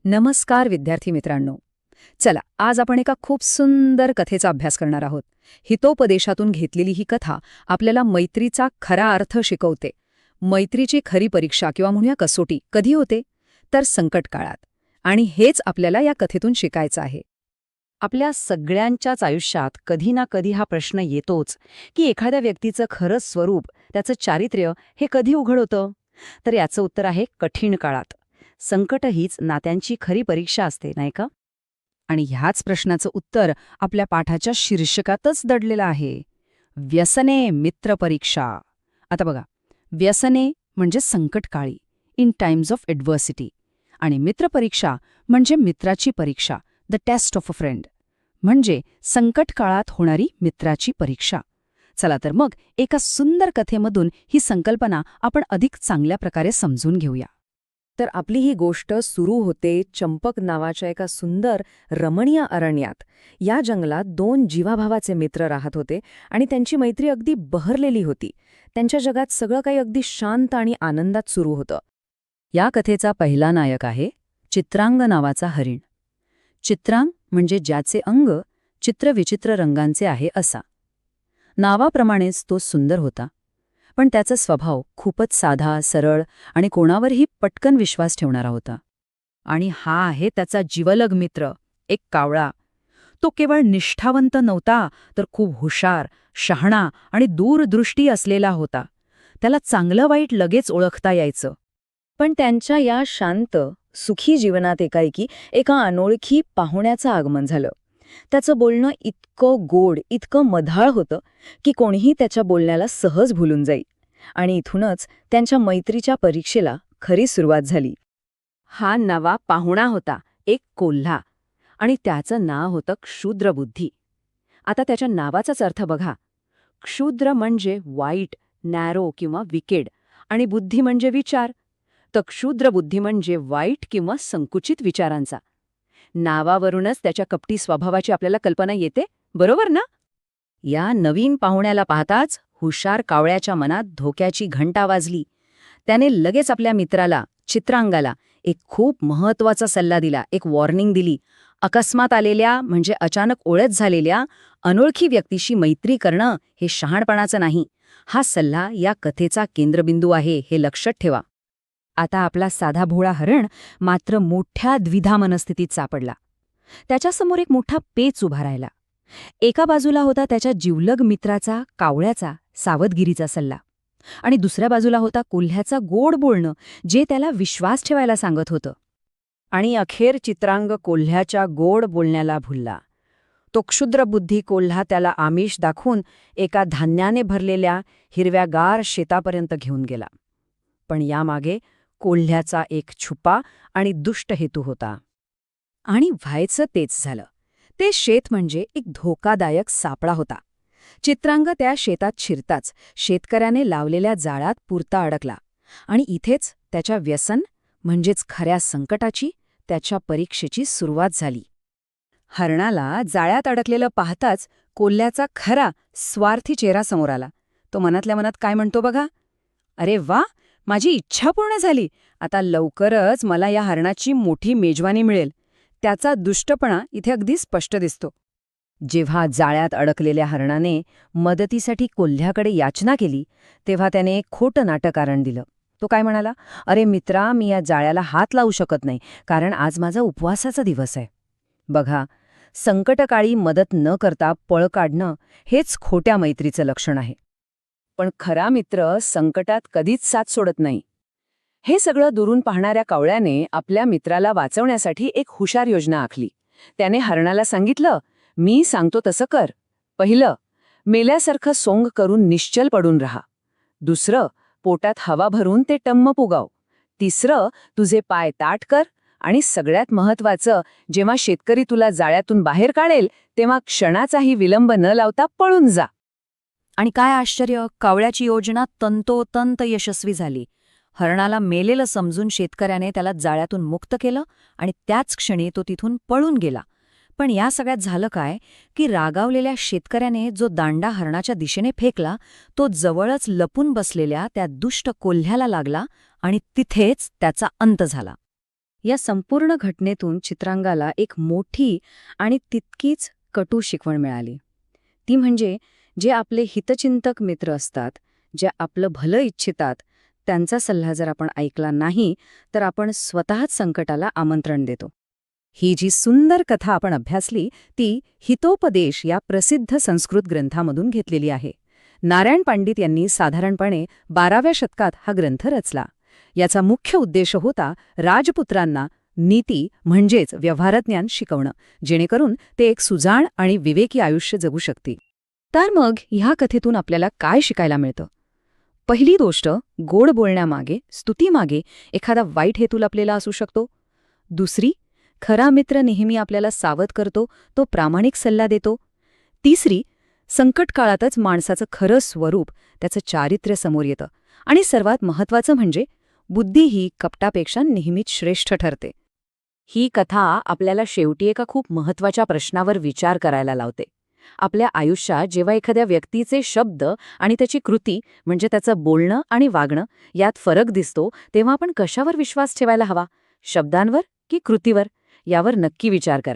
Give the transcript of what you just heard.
नमस्कार विद्यार्थी मित्रांनो. चला, आज आपण एका खूप सुंदर कथेचा अभ्यास करणार आहोत. हितोपदेशातून घेतलेली ही कथा आपल्याला मैत्रीचा खरा अर्थ शिकवते. मैत्रीची खरी परीक्षा किंवा म्हणूया कसोटी कधी होते? तर संकट काळात. आणि हेच आपल्याला या कथेतून शिकायचं आहे. आपल्या सगळ्यांच्याच आयुष्यात कधी ना कधी हा प्रश्न येतोच की एखाद्या व्यक्तीचं खरं स्वरूप, त्याचं चारित्र्य हे कधी उघड होतं? तर याचं उत्तर आहे कठीण काळात. संकट हीच नात्यांची खरी परीक्षा असते, नाही का? आणि ह्याच प्रश्नाचं उत्तर आपल्या पाठाच्या शीर्षकातच दडलेलं आहे. व्यसने मित्रपरीक्षा. आता बघा, व्यसने म्हणजे संकटकाळी, इन टाइम्स ऑफ एडव्हर्सिटी, आणि मित्रपरीक्षा म्हणजे मित्राची परीक्षा, the test of a friend, म्हणजे संकट काळात होणारी मित्राची परीक्षा. चला तर मग एका सुंदर कथेमधून ही संकल्पना आपण अधिक चांगल्या प्रकारे समजून घेऊया. तर आपली ही गोष्ट सुरू होते चंपक नावाच्या एका सुंदर रमणीय अरण्यात. या जंगलात दोन जीवाभावाचे मित्र राहत होते आणि त्यांची मैत्री अगदी बहरलेली होती. त्यांच्या जगात सगळं काही अगदी शांत आणि आनंदात सुरू होतं. या कथेचा पहिला नायक आहे चित्रांग नावाचा हरिण. चित्रांग म्हणजे ज्याचे अंग चित्रविचित्र रंगांचे आहे असा. नावाप्रमाणेच तो सुंदर होता, पण त्याचा स्वभाव खूपच साधा, सरळ आणि कोणावरही पटकन विश्वास ठेवणारा होता. आणि हा आहे त्याचा जिवलग मित्र, एक कावळा. तो केवळ निष्ठावंत नव्हता, तर खूप हुशार, शहाणा आणि दूरदृष्टी असलेला होता. त्याला चांगलं वाईट लगेच ओळखता यायचं. पण त्यांच्या या शांत, सुखी जीवनात एकाएकी एका अनोळखी पाहुण्याचं आगमन झालं. त्याचं बोलणं इतकं गोड, इतकं मधाळ होतं की कोणीही त्याच्या बोलण्याला सहज भुलून जाई. आणि इथूनच त्यांच्या मैत्रीच्या परीक्षेला खरी सुरुवात झाली. हा नवा पाहुणा होता एक कोल्हा, आणि त्याचं नाव होतं क्षुद्रबुद्धी. आता त्याच्या नावाचाच अर्थ बघा. क्षुद्र म्हणजे वाईट, नॅरो किंवा विकेड, आणि बुद्धी म्हणजे विचार. तर क्षुद्रबुद्धी म्हणजे वाईट किंवा संकुचित विचारांचा. नावावरूनच त्याच्या कपटी स्वभावाची आपल्याला कल्पना येते, बरोबर ना? या नवीन पाहुण्याला पाहताच हुशार कावळ्याच्या मनात धोक्याची घंटा वाजली. त्याने लगेच आपल्या मित्राला, चित्रांगाला, एक खूप महत्त्वाचा सल्ला दिला, एक वॉर्निंग दिली. अकस्मात आलेल्या म्हणजे अचानक ओळख झालेल्या अनोळखी व्यक्तीशी मैत्री करणं हे शहाणपणाचं नाही. हा सल्ला या कथेचा केंद्रबिंदू आहे, हे लक्षात ठेवा. आता आपला साधा भोळा हरण मात्र मोठ्या द्विधा मनस्थितीत सापडला. त्याच्यासमोर एक मोठा पेच उभा राहिला. एका बाजूला होता त्याच्या जिवलग मित्राचा, कावळ्याचा सावधगिरीचा सल्ला, आणि दुसऱ्या बाजूला होता कोल्ह्याचा गोड बोलणं, जे त्याला विश्वास ठेवायला सांगत होतं. आणि अखेर चित्रांग कोल्ह्याच्या गोड बोलण्याला भुलला. तो क्षुद्रबुद्धी कोल्हा त्याला आमिष दाखवून एका धान्याने भरलेल्या हिरव्यागार शेतापर्यंत घेऊन गेला. पण यामागे कोल्ह्याचा एक छुपा आणि दुष्ट हेतू होता. आणि व्हायचं तेच झालं. ते शेत म्हणजे एक धोकादायक सापळा होता. चित्रांग त्या शेतात शिरताच शेतकऱ्याने लावलेल्या जाळ्यात पुरता अडकला. आणि इथेच त्याच्या व्यसन म्हणजेच खऱ्या संकटाची, त्याच्या परीक्षेची सुरुवात झाली. हरणाला जाळ्यात अडकलेलं पाहताच कोल्ह्याचा खरा स्वार्थी चेहरा समोर आला. तो मनातल्या मनात काय म्हणतो बघा, अरे वा, माझी इच्छा पूर्ण झाली. आता लवकरच मला या हरणाची मोठी मेजवानी मिळेल. त्याचा दुष्टपणा इथे अगदी स्पष्ट दिसतो. जेव्हा जाळ्यात अडकलेल्या हरणाने मदतीसाठी कोल्ह्याकडे याचना केली, तेव्हा त्याने एक खोटं नाटकारण दिलं. तो काय म्हणाला, अरे मित्रा, मी या जाळ्याला हात लावू शकत नाही, कारण आज माझा उपवासाचा दिवस आहे. बघा, संकटकाळी मदत न करता पळ काढणं हेच खोट्या मैत्रीचं लक्षण आहे. पण खरा मित्र संकटात कधीच साथ सोडत नाही. हे सगळं दुरून पाहणाऱ्या कावळ्याने आपल्या मित्राला वाचवण्यासाठी एक हुशार योजना आखली. त्याने हरणाला सांगितलं, मी सांगतो तसं कर. पहिलं, मेल्यासारखं सोंग करून निश्चल पडून राहा. दुसरं, पोटात हवा भरून ते टम्म पुगाव. तिसरं, तुझे पाय ताठ कर. आणि सगळ्यात महत्वाचं, जेव्हा शेतकरी तुला जाळ्यातून बाहेर काढेल, तेव्हा क्षणाचाही विलंब न लावता पळून जा. आणि काय आश्चर्य, कावळ्याची योजना तंतोतंत यशस्वी झाली. हरणाला मेलेलं समजून शेतकऱ्याने त्याला जाळ्यातून मुक्त केलं आणि त्याच क्षणी तो तिथून पळून गेला. पण या सगळ्यात झालं काय की रागावलेल्या शेतकऱ्याने जो दांडा हरणाच्या दिशेने फेकला, तो जवळच लपून बसलेल्या त्या दुष्ट कोल्ह्याला लागला आणि तिथेच त्याचा अंत झाला. या संपूर्ण घटनेतून चित्रांगाला एक मोठी आणि तितकीच कटू शिकवण मिळाली. ती म्हणजे जे आपले हितचिंतक मित्र असतात, जे आपलं भलं इच्छितात, त्यांचा सल्ला जर आपण ऐकला नाही तर आपण स्वतःच संकटाला आमंत्रण देतो. ही जी सुंदर कथा आपण अभ्यासली ती हितोपदेश या प्रसिद्ध संस्कृत ग्रंथामधून घेतलेली आहे. नारायण पंडित यांनी साधारणपणे 12व्या शतकात हा ग्रंथ रचला. याचा मुख्य उद्देश होता राजपुत्रांना नीती म्हणजेच व्यवहारज्ञान शिकवणं, जेणेकरून ते एक सुजाण आणि विवेकी आयुष्य जगू शकतील. तर मग ह्या कथेतून आपल्याला काय शिकायला मिळतं? पहिली गोष्ट, गोड बोलण्यामागे, स्तुतीमागे एखादा वाईट हेतू लपलेला असू शकतो. दुसरी, खरा मित्र नेहमी आपल्याला सावध करतो, तो प्रामाणिक सल्ला देतो. तिसरी, संकट काळातच माणसाचं खरं स्वरूप, त्याचं चारित्र्य समोर येतं. आणि सर्वात महत्त्वाचं म्हणजे बुद्धी ही कपटापेक्षा नेहमीच श्रेष्ठ ठरते. ही कथा आपल्याला शेवटी एका खूप महत्त्वाच्या प्रश्नावर विचार करायला लावते. आपल्या आयुष्यात जेव्हा एखाद्या व्यक्तीचे शब्द आणि त्याची कृती म्हणजे त्याचं बोलणं आणि वागणं यात फरक दिसतो, तेव्हा आपण कशावर विश्वास ठेवायला हवा? शब्दांवर की कृतीवर? यावर नक्की विचार करा.